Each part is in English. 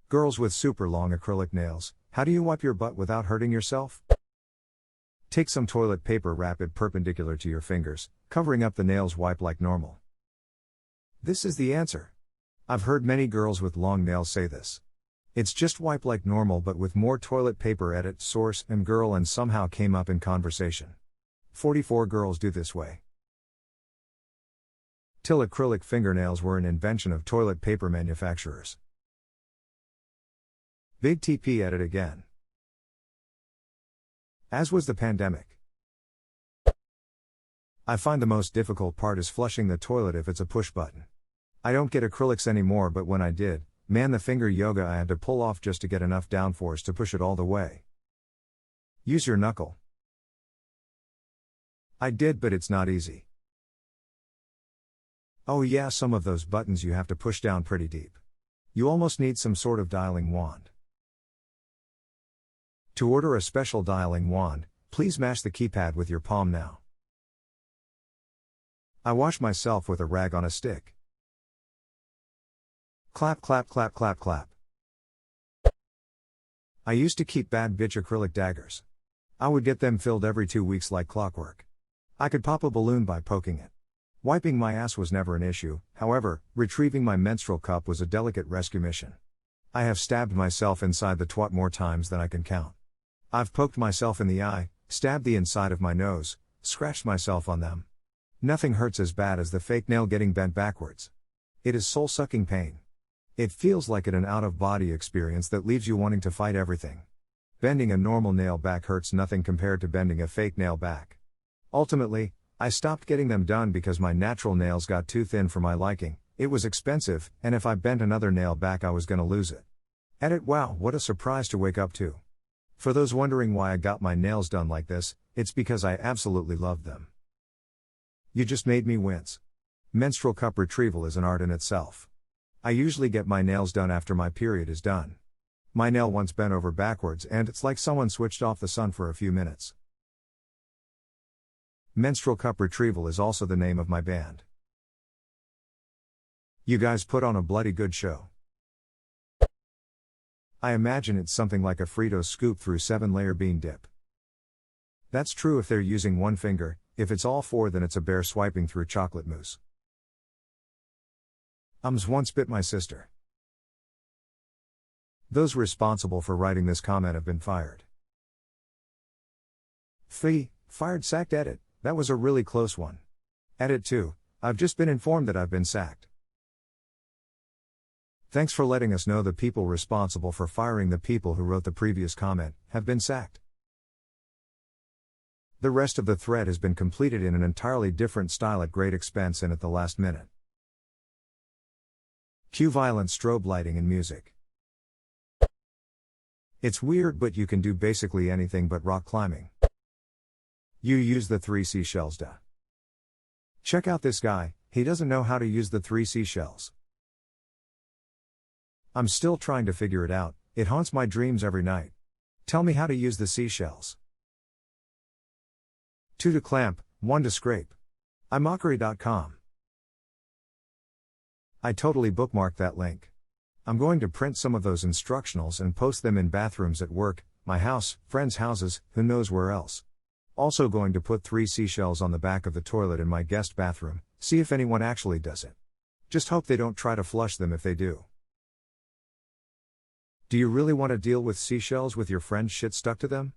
Girls with super long acrylic nails, how do you wipe your butt without hurting yourself? Take some toilet paper, wrap it perpendicular to your fingers, covering up the nails, wipe like normal. This is the answer. I've heard many girls with long nails say this. It's just wipe like normal but with more toilet paper. Edit, source, and girl, and somehow came up in conversation. 44 girls do this way. Till acrylic fingernails were an invention of toilet paper manufacturers. Big TP. Edit again. As was the pandemic. I find the most difficult part is flushing the toilet if it's a push button. I don't get acrylics anymore, but when I did, man, the finger yoga I had to pull off just to get enough downforce to push it all the way. Use your knuckle. I did, but it's not easy. Oh yeah, some of those buttons you have to push down pretty deep. You almost need some sort of dialing wand. To order a special dialing wand, please mash the keypad with your palm now. I wash myself with a rag on a stick. Clap, clap, clap, clap, clap. I used to keep bad bitch acrylic daggers. I would get them filled every 2 weeks like clockwork. I could pop a balloon by poking it. Wiping my ass was never an issue, however, retrieving my menstrual cup was a delicate rescue mission. I have stabbed myself inside the twat more times than I can count. I've poked myself in the eye, stabbed the inside of my nose, scratched myself on them. Nothing hurts as bad as the fake nail getting bent backwards. It is soul-sucking pain. It feels like an out-of-body experience that leaves you wanting to fight everything. Bending a normal nail back hurts nothing compared to bending a fake nail back. Ultimately, I stopped getting them done because my natural nails got too thin for my liking. It was expensive, and if I bent another nail back I was gonna lose it. Edit. Wow, what a surprise to wake up to. For those wondering why I got my nails done like this, it's because I absolutely loved them. You just made me wince. Menstrual cup retrieval is an art in itself. I usually get my nails done after my period is done. My nail once bent over backwards and it's like someone switched off the sun for a few minutes. Menstrual cup retrieval is also the name of my band. You guys put on a bloody good show. I imagine it's something like a Frito scoop through 7-layer bean dip. That's true if they're using one finger. If it's all four, then it's a bear swiping through chocolate mousse. Once bit my sister. Those responsible for writing this comment have been fired. Fired, sacked. Edit. That was a really close one. Edit 2. I've just been informed that I've been sacked. Thanks for letting us know the people responsible for firing the people who wrote the previous comment have been sacked. The rest of the thread has been completed in an entirely different style at great expense and at the last minute. Cue violent strobe lighting and music. It's weird, but you can do basically anything but rock climbing. You use the 3 seashells. Duh. Check out this guy, he doesn't know how to use the 3 seashells. I'm still trying to figure it out, it haunts my dreams every night. Tell me how to use the seashells. 2 to clamp, 1 to scrape. imockery.com. I totally bookmarked that link. I'm going to print some of those instructionals and post them in bathrooms at work, my house, friends' houses, who knows where else. Also going to put 3 seashells on the back of the toilet in my guest bathroom, see if anyone actually does it. Just hope they don't try to flush them if they do. Do you really want to deal with seashells with your friend's shit stuck to them?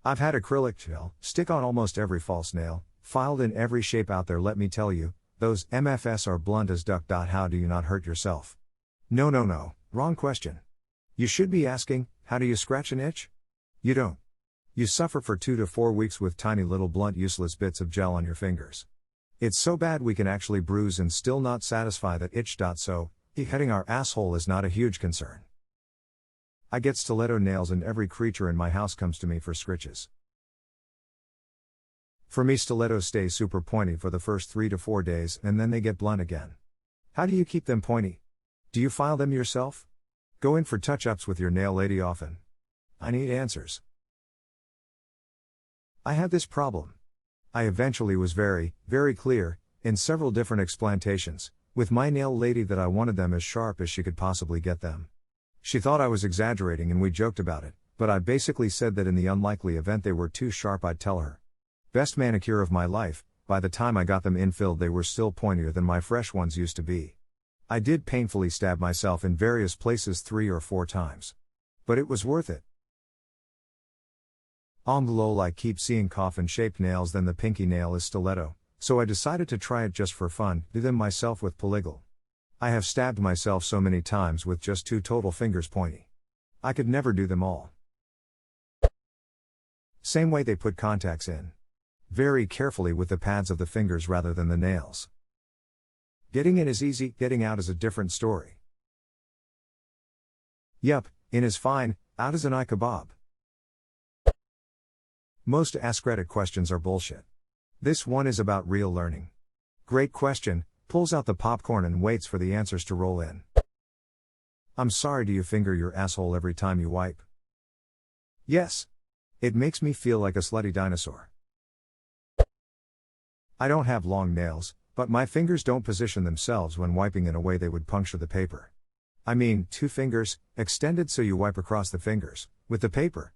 I've had acrylic gel stick on almost every false nail, filed in every shape out there. Let me tell you, those MFS are blunt as duck. How do you not hurt yourself? No, wrong question. You should be asking, how do you scratch an itch? You don't. You suffer for 2 to 4 weeks with tiny little blunt useless bits of gel on your fingers. It's so bad we can actually bruise and still not satisfy that itch. So, hitting our asshole is not a huge concern. I get stiletto nails and every creature in my house comes to me for scritches. For me, stilettos stay super pointy for the first 3 to 4 days and then they get blunt again. How do you keep them pointy? Do you file them yourself? Go in for touch-ups with your nail lady often? I need answers. I had this problem. I eventually was very, very clear, in several different explantations, with my nail lady that I wanted them as sharp as she could possibly get them. She thought I was exaggerating and we joked about it, but I basically said that in the unlikely event they were too sharp I'd tell her. Best manicure of my life, by the time I got them infilled they were still pointier than my fresh ones used to be. I did painfully stab myself in various places 3 or 4 times. But it was worth it. Lol, I keep seeing coffin-shaped nails, then the pinky nail is stiletto, so I decided to try it just for fun, do them myself with polygal. I have stabbed myself so many times with just 2 total fingers pointy. I could never do them all. Same way they put contacts in. Very carefully with the pads of the fingers rather than the nails. Getting in is easy, getting out is a different story. Yup, in is fine, out is an eye kebab. Most AskReddit questions are bullshit. This one is about real learning. Great question, pulls out the popcorn and waits for the answers to roll in. I'm sorry, do you finger your asshole every time you wipe? Yes. It makes me feel like a slutty dinosaur. I don't have long nails, but my fingers don't position themselves when wiping in a way they would puncture the paper. I mean, 2 fingers, extended so you wipe across the fingers, with the paper.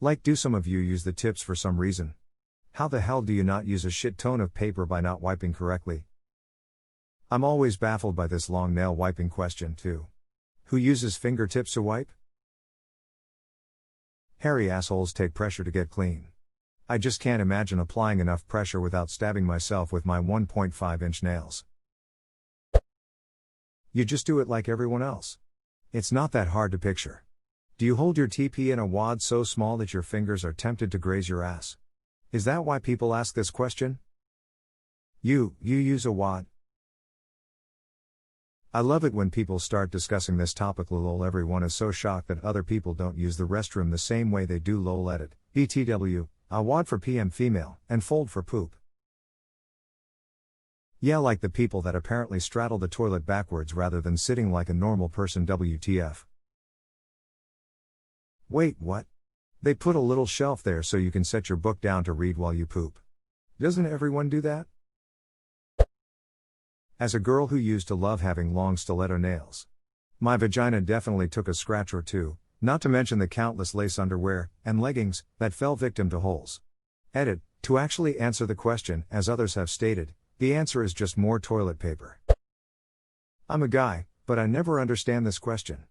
Like, do some of you use the tips for some reason? How the hell do you not use a shit ton of paper by not wiping correctly? I'm always baffled by this long nail wiping question too. Who uses fingertips to wipe? Hairy assholes take pressure to get clean. I just can't imagine applying enough pressure without stabbing myself with my 1.5-inch nails. You just do it like everyone else. It's not that hard to picture. Do you hold your TP in a wad so small that your fingers are tempted to graze your ass? Is that why people ask this question? You use a wad? I love it when people start discussing this topic. Lol, everyone is so shocked that other people don't use the restroom the same way they do. Lol, edit, BTW, a wad for PM female, and fold for poop. Yeah, like the people that apparently straddle the toilet backwards rather than sitting like a normal person. WTF. Wait, what? They put a little shelf there so you can set your book down to read while you poop. Doesn't everyone do that? As a girl who used to love having long stiletto nails, my vagina definitely took a scratch or two, not to mention the countless lace underwear and leggings that fell victim to holes. Edit, to actually answer the question, as others have stated, the answer is just more toilet paper. I'm a guy, but I never understand this question.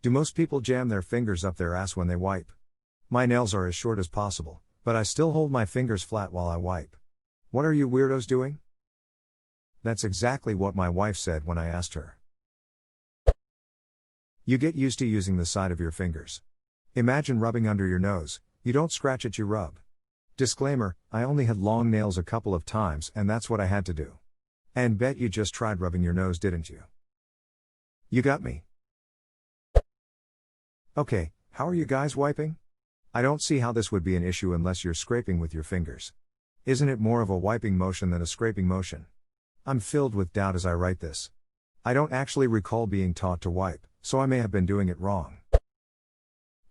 Do most people jam their fingers up their ass when they wipe? My nails are as short as possible, but I still hold my fingers flat while I wipe. What are you weirdos doing? That's exactly what my wife said when I asked her. You get used to using the side of your fingers. Imagine rubbing under your nose, you don't scratch it, you rub. Disclaimer, I only had long nails a couple of times and that's what I had to do. And bet you just tried rubbing your nose, didn't you? You got me. Okay, how are you guys wiping? I don't see how this would be an issue unless you're scraping with your fingers. Isn't it more of a wiping motion than a scraping motion? I'm filled with doubt as I write this. I don't actually recall being taught to wipe, so I may have been doing it wrong.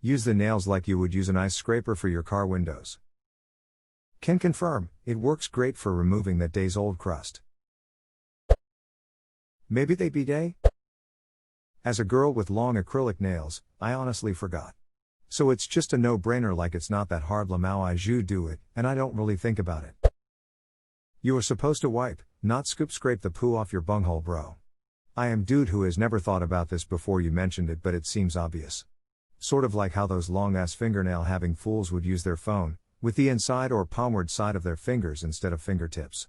Use the nails like you would use an ice scraper for your car windows. Can confirm, it works great for removing that days-old crust. Maybe they bidet? As a girl with long acrylic nails, I honestly forgot. So it's just a no-brainer, like it's not that hard. Lamau I ju do it, and I don't really think about it. You are supposed to wipe, not scrape the poo off your bunghole, bro. I am dude who has never thought about this before you mentioned it, but it seems obvious. Sort of like how those long-ass fingernail having fools would use their phone, with the inside or palmward side of their fingers instead of fingertips.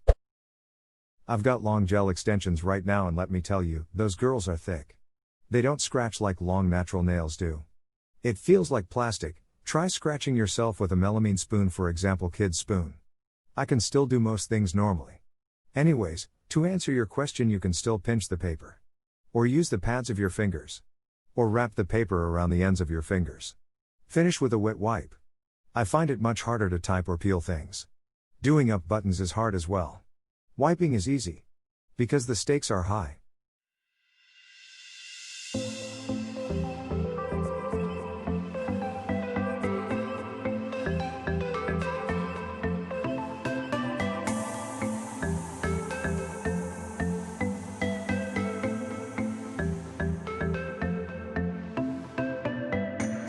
I've got long gel extensions right now and let me tell you, those girls are thick. They don't scratch like long natural nails do. It feels like plastic. Try scratching yourself with a melamine spoon, for example, kid's spoon. I can still do most things normally. Anyways, to answer your question, you can still pinch the paper. Or use the pads of your fingers. Or wrap the paper around the ends of your fingers. Finish with a wet wipe. I find it much harder to type or peel things. Doing up buttons is hard as well. Wiping is easy. Because the stakes are high.